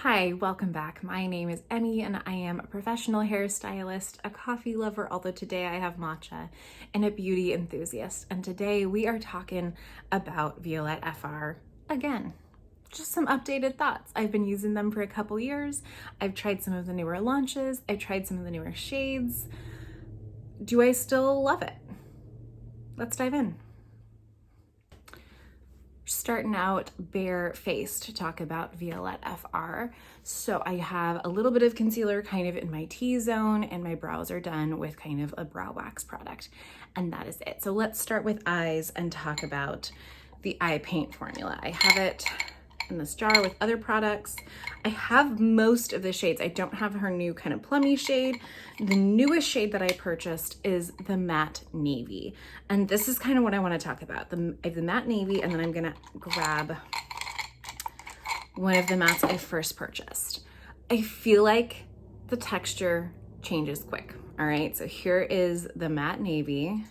Hi, welcome back. My name is Emmy and I am a professional hairstylist, a coffee lover, although today I have matcha, and a beauty enthusiast. And today we are talking about Violette FR again. Just some updated thoughts. I've been using them for a couple years. I've tried some of the newer launches. I've tried some of the newer shades. Do I still love it? Let's dive in. Starting out bare-faced to talk about Violette FR. So I have a little bit of concealer kind of in my T-zone, and my brows are done with kind of a brow wax product, and that is it. So let's start with eyes and talk about the eye paint formula. I have it in this jar with other products. I have most of the shades. I don't have her new kind of plummy shade. The newest shade that I purchased is the matte navy. And this is kind of what I want to talk about. I have the matte navy, and then I'm gonna grab one of the mattes I first purchased. I feel like the texture changes quick. All right, so here is the matte navy.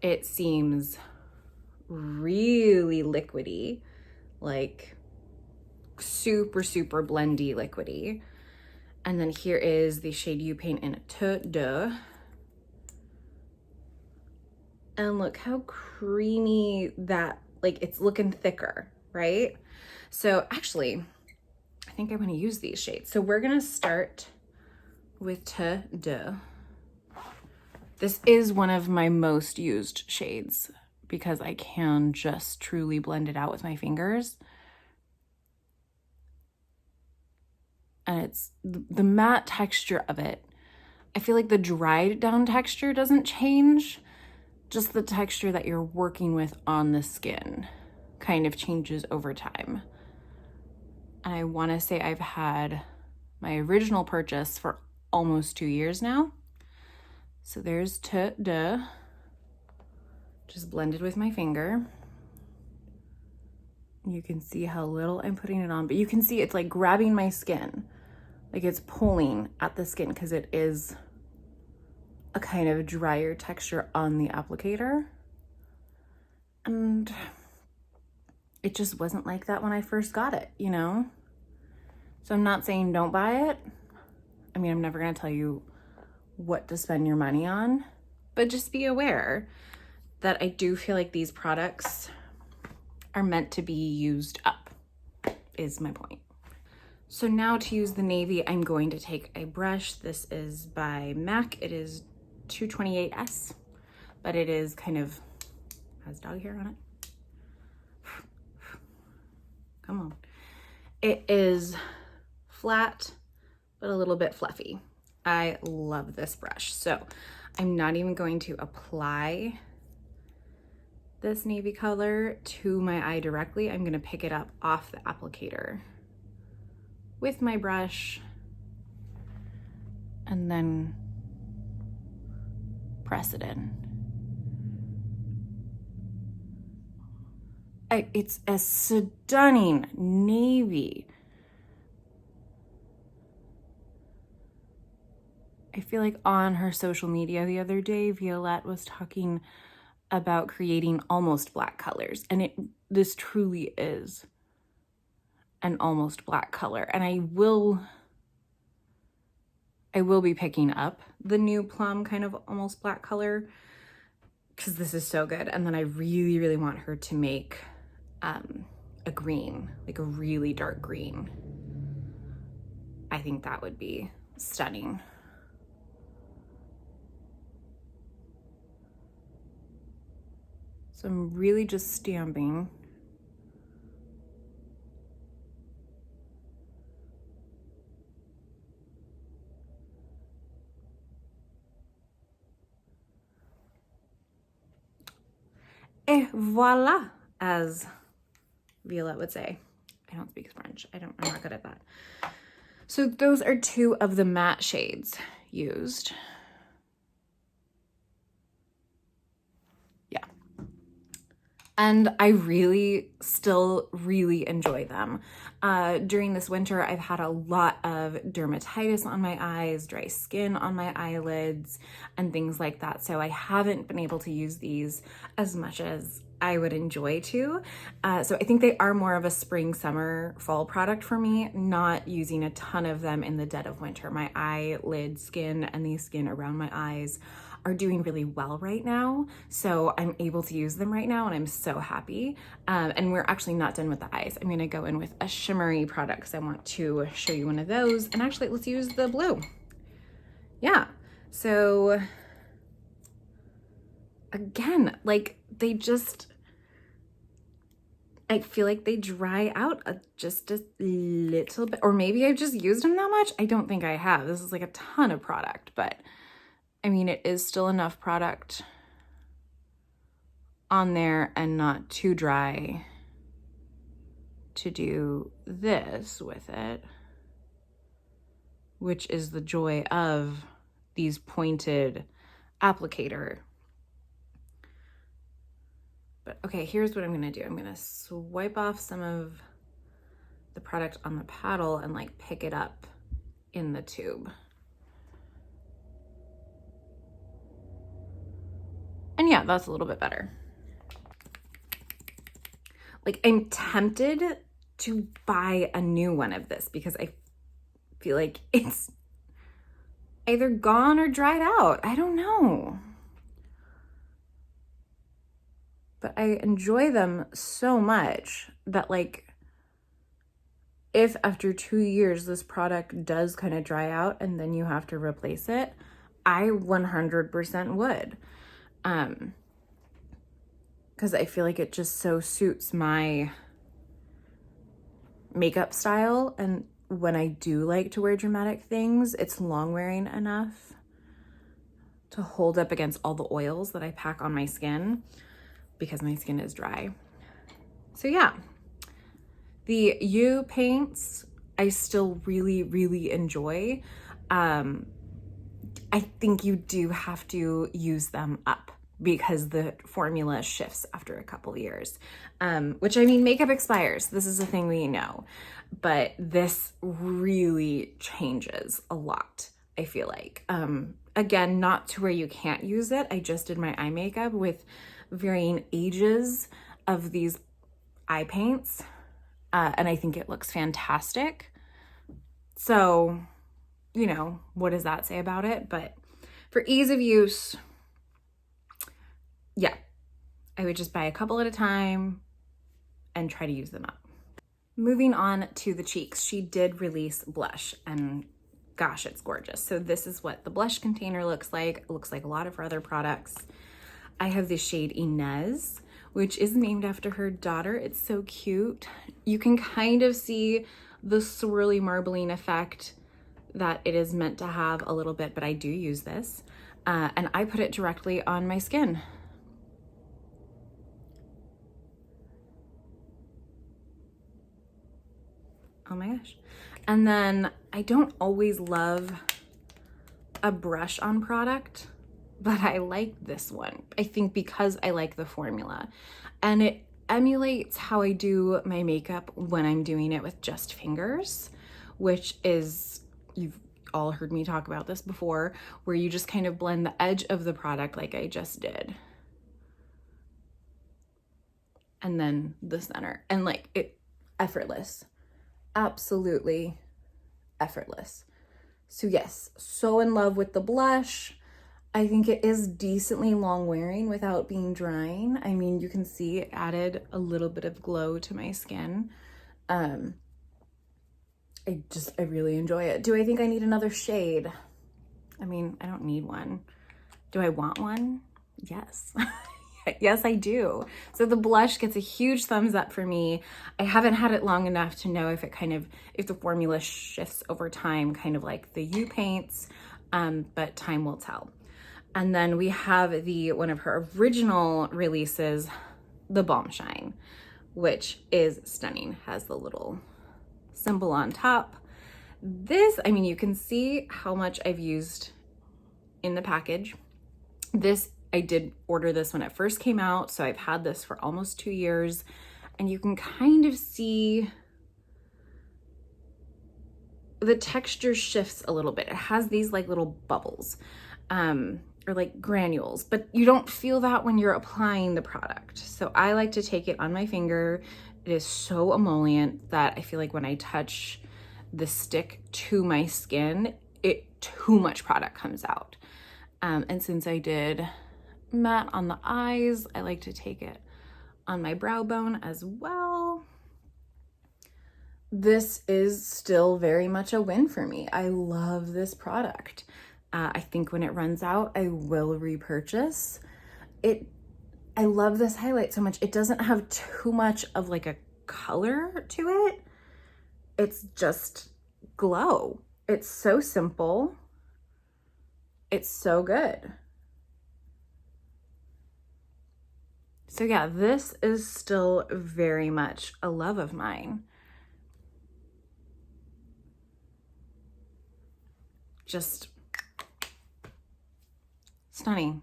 It seems really liquidy, like super blendy liquidy. And then here is the shade You Paint in Te De. And look how creamy that, like, it's looking thicker, right? So actually, I think I'm gonna use these shades. So we're gonna start with Te De. This is one of my most used shades because I can just truly blend it out with my fingers. And it's the matte texture of it. I feel like the dried down texture doesn't change, just the texture that you're working with on the skin kind of changes over time. And I wanna say I've had my original purchase for almost 2 years now. So there's Te De, just blended with my finger. You can see how little I'm putting it on, but you can see it's like grabbing my skin. Like it's pulling at the skin because it is a kind of drier texture on the applicator. And it just wasn't like that when I first got it, you know? So I'm not saying don't buy it. I mean, I'm never gonna tell you what to spend your money on, but just be aware that I do feel like these products are meant to be used up, is my point. So now to use the navy, I'm going to take a brush. This is by MAC. It is 228S, but it is kind of, has dog hair on it. Come on. It is flat, but a little bit fluffy. I love this brush. So I'm not even going to apply this navy color to my eye directly. I'm gonna pick it up off the applicator with my brush and then press it in. It's a stunning navy. I feel like on her social media the other day, Violette was talking about creating almost black colors, and this truly is an almost black color. And I will be picking up the new plum kind of almost black color because this is so good. And then I really want her to make a green, like a really dark green. I think that would be stunning. So I'm really just stamping. Et voila, as Violette would say. I don't speak French. I'm not good at that. So those are two of the matte shades used. Yeah. And I still really enjoy them. During this winter, I've had a lot of dermatitis on my eyes, dry skin on my eyelids, and things like that. So I haven't been able to use these as much as I would enjoy too. So I think they are more of a spring, summer, fall product for me, not using a ton of them in the dead of winter. My eyelid skin and the skin around my eyes are doing really well right now. So I'm able to use them right now and I'm so happy. And we're actually not done with the eyes. I'm gonna go in with a shimmery product because I want to show you one of those. And actually, let's use the blue. Yeah, so again, like they just, I feel like they dry out just a little bit, or maybe I've just used them that much. I don't think I have. This is like a ton of product, but I mean, it is still enough product on there and not too dry to do this with it, which is the joy of these pointed applicator. But okay, here's what I'm gonna do. I'm gonna swipe off some of the product on the paddle and like pick it up in the tube. And yeah, that's a little bit better. Like I'm tempted to buy a new one of this because I feel like it's either gone or dried out. I don't know. But I enjoy them so much that like, if after 2 years this product does kind of dry out and then you have to replace it, I 100% would. Because I feel like it just so suits my makeup style. And when I do like to wear dramatic things, it's long wearing enough to hold up against all the oils that I pack on my skin because my skin is dry. So yeah, the U paints I still really, really enjoy. I think you do have to use them up because the formula shifts after a couple years, which I mean, makeup expires. This is a thing we know, but this really changes a lot, I feel like. Again, not to where you can't use it. I just did my eye makeup with varying ages of these eye paints, and I think it looks fantastic. So, you know, what does that say about it? But for ease of use, yeah, I would just buy a couple at a time and try to use them up. Moving on to the cheeks, she did release blush and gosh, it's gorgeous. So this is what the blush container looks like. It looks like a lot of her other products. I have the shade Inez, which is named after her daughter. It's so cute. You can kind of see the swirly marbling effect that it is meant to have a little bit, but I do use this. And I put it directly on my skin. Oh my gosh. And then I don't always love a brush on product, but I like this one. I think because I like the formula and it emulates how I do my makeup when I'm doing it with just fingers, which is, you've all heard me talk about this before, where you just kind of blend the edge of the product like I just did. And then the center, and like it, effortless, absolutely effortless. So yes, so in love with the blush. I think it is decently long wearing without being drying. I mean, you can see it added a little bit of glow to my skin. I really enjoy it. Do I think I need another shade? I mean, I don't need one. Do I want one? Yes. Yes, I do. So the blush gets a huge thumbs up for me. I haven't had it long enough to know if it if the formula shifts over time, kind of like the U paints, but time will tell. And then we have one of her original releases, the Balm Shine, which is stunning. Has the little symbol on top. This, I mean, you can see how much I've used in the package. I did order this when it first came out, so I've had this for almost 2 years, and you can kind of see the texture shifts a little bit. It has these like little bubbles. or like granules, but you don't feel that when you're applying the product. So I like to take it on my finger. It is so emollient that I feel like when I touch the stick to my skin, too much product comes out. And since I did matte on the eyes, I like to take it on my brow bone as well. This is still very much a win for me. I love this product. I think when it runs out, I will repurchase it. I love this highlight so much. It doesn't have too much of like a color to it. It's just glow. It's so simple. It's so good. So yeah, this is still very much a love of mine. Just stunning.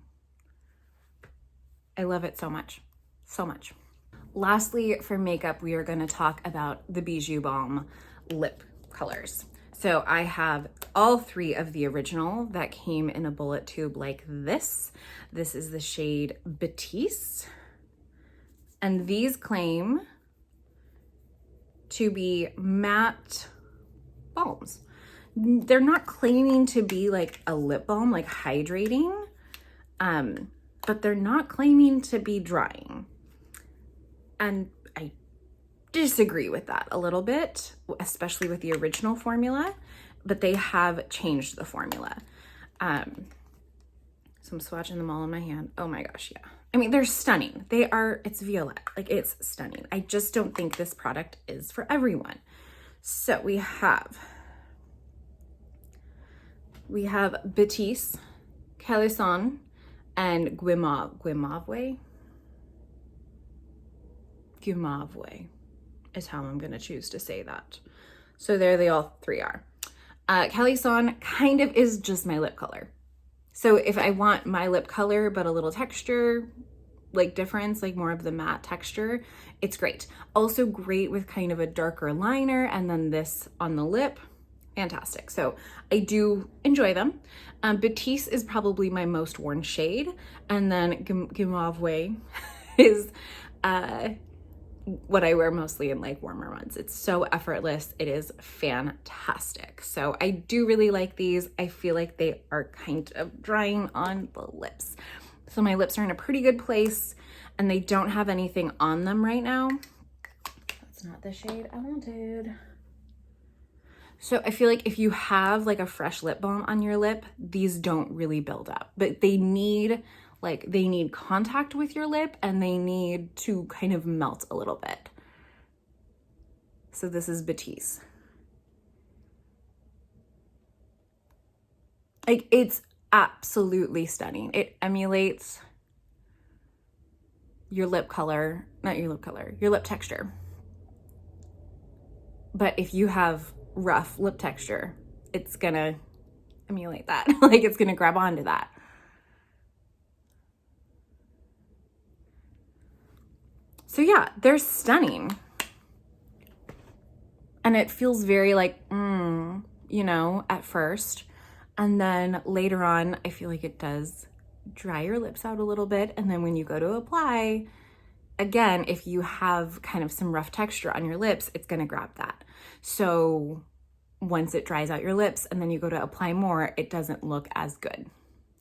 I love it so much, so much. Lastly, for makeup, we are going to talk about the Bijou Balm lip colors. So I have all three of the original that came in a bullet tube like this. This is the shade Batiste. And these claim to be matte balms. They're not claiming to be like a lip balm, like hydrating, but they're not claiming to be drying. And I disagree with that a little bit, especially with the original formula, but they have changed the formula. So I'm swatching them all in my hand. Oh my gosh, yeah. I mean, they're stunning. It's Violette, like it's stunning. I just don't think this product is for everyone. So we have Batiste, Calisson, and Guimauve is how I'm gonna choose to say that. So there they all three are. Calisson kind of is just my lip color. So if I want my lip color, but a little texture, like difference, like more of the matte texture, it's great. Also great with kind of a darker liner and then this on the lip, fantastic. So I do enjoy them. Batiste is probably my most worn shade. And then Guimauve is what I wear mostly in like warmer months. It's so effortless. It is fantastic. So I do really like these. I feel like they are kind of drying on the lips. So my lips are in a pretty good place and they don't have anything on them right now. That's not the shade I wanted. So I feel like if you have like a fresh lip balm on your lip, these don't really build up, but they need contact with your lip and they need to kind of melt a little bit. So this is Batiste. Like it's absolutely stunning. It emulates your lip color, not your lip color, your lip texture. But if you have rough lip texture, it's gonna emulate that. Like it's gonna grab onto that. So yeah, they're stunning. And it feels very like, you know, at first. And then later on, I feel like it does dry your lips out a little bit. And then when you go to apply, again, if you have kind of some rough texture on your lips, it's gonna grab that. So once it dries out your lips and then you go to apply more, it doesn't look as good,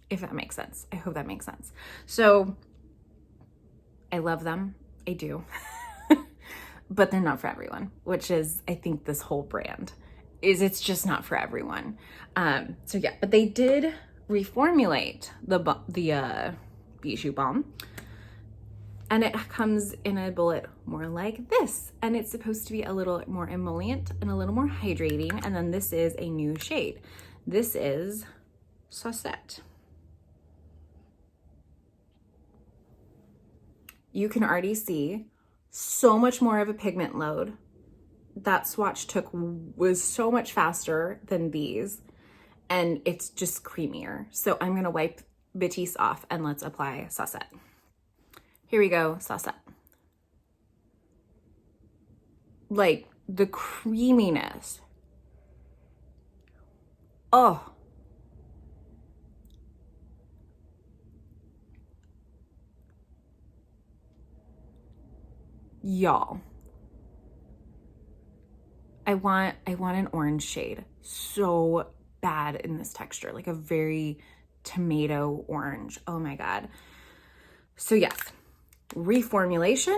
if that makes sense. I hope that makes sense. So I love them. I do. But they're not for everyone, which is, I think this whole brand is, it's just not for everyone. So yeah, but they did reformulate the Bijou Balm, and it comes in a bullet more like this, and it's supposed to be a little more emollient and a little more hydrating. And then this is a new shade. This is Saucette. You can already see so much more of a pigment load. That swatch was so much faster than these, and it's just creamier. So I'm gonna wipe Batiste off and let's apply Saucette. Here we go, Saucette. Like the creaminess. Oh, y'all, I want an orange shade so bad in this texture, like a very tomato orange. Oh my God. So yes, reformulation.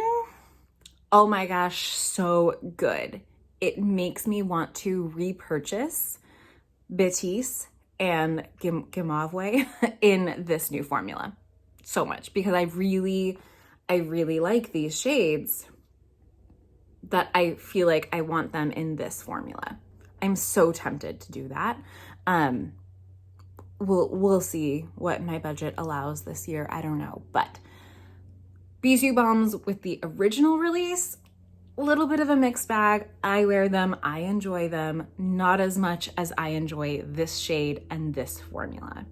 Oh my gosh, so good. It makes me want to repurchase Batiste and Guimauve in this new formula so much, because I really like these shades that I feel like I want them in this formula. I'm so tempted to do that. We'll see what my budget allows this year. I don't know, but Bijou Balms with the original release, a little bit of a mixed bag. I wear them, I enjoy them, not as much as I enjoy this shade and this formula.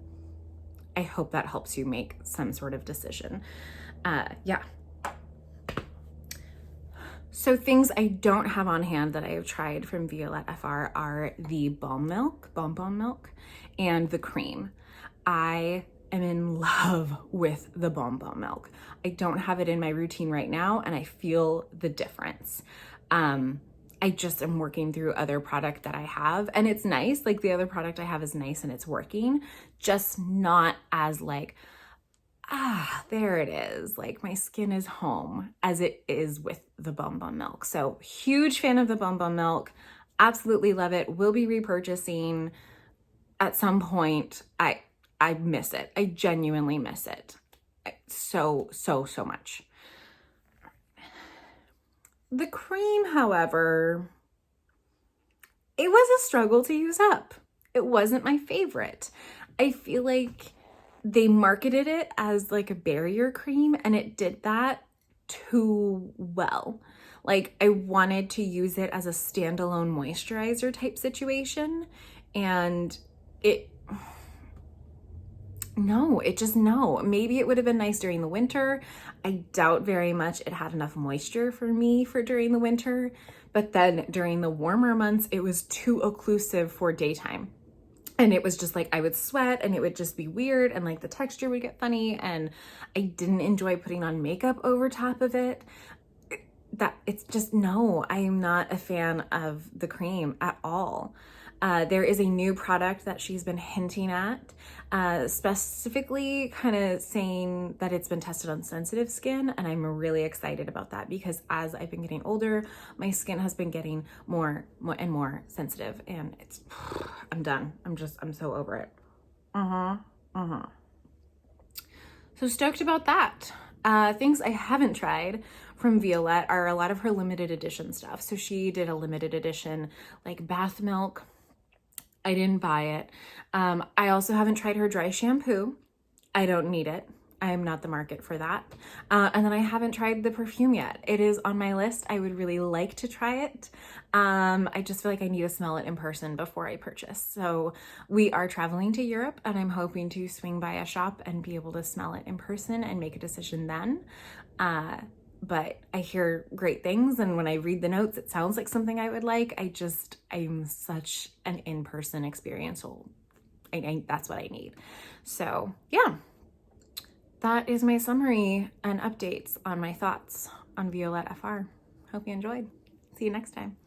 I hope that helps you make some sort of decision. Yeah. So things I don't have on hand that I have tried from Violette FR are the balm milk, and the cream. I am in love with the balm milk. I don't have it in my routine right now, and I feel the difference. I just am working through other product that I have, and it's nice. Like, the other product I have is nice and it's working, just not as like, there it is. Like, my skin is home as it is with the balm milk. So huge fan of the balm milk. Absolutely love it. Will be repurchasing at some point. I miss it. I genuinely miss it. So much. The cream, however, it was a struggle to use up. It wasn't my favorite. I feel like they marketed it as like a barrier cream, and it did that too well. Like, I wanted to use it as a standalone moisturizer type situation, and no. Maybe it would have been nice during the winter. I doubt very much it had enough moisture for me for during the winter, but then during the warmer months, it was too occlusive for daytime. And it was just like, I would sweat and it would just be weird, and like the texture would get funny, and I didn't enjoy putting on makeup over top of it. It's just, no, I am not a fan of the cream at all. There is a new product that she's been hinting at, specifically kind of saying that it's been tested on sensitive skin, and I'm really excited about that, because as I've been getting older, my skin has been getting more and more sensitive, and I'm done. I'm so over it. So stoked about that. Things I haven't tried from Violette are a lot of her limited edition stuff. So she did a limited edition like bath milk. I didn't buy it. I also haven't tried her dry shampoo. I don't need it. I am not the market for that. And then I haven't tried the perfume yet. It is on my list. I would really like to try it. I just feel like I need to smell it in person before I purchase. So we are traveling to Europe, and I'm hoping to swing by a shop and be able to smell it in person and make a decision then. But I hear great things, and when I read the notes, it sounds like something I would like. I'm such an in-person experience, so that's what I need. So yeah, that is my summary and updates on my thoughts on Violette FR. Hope you enjoyed. See you next time.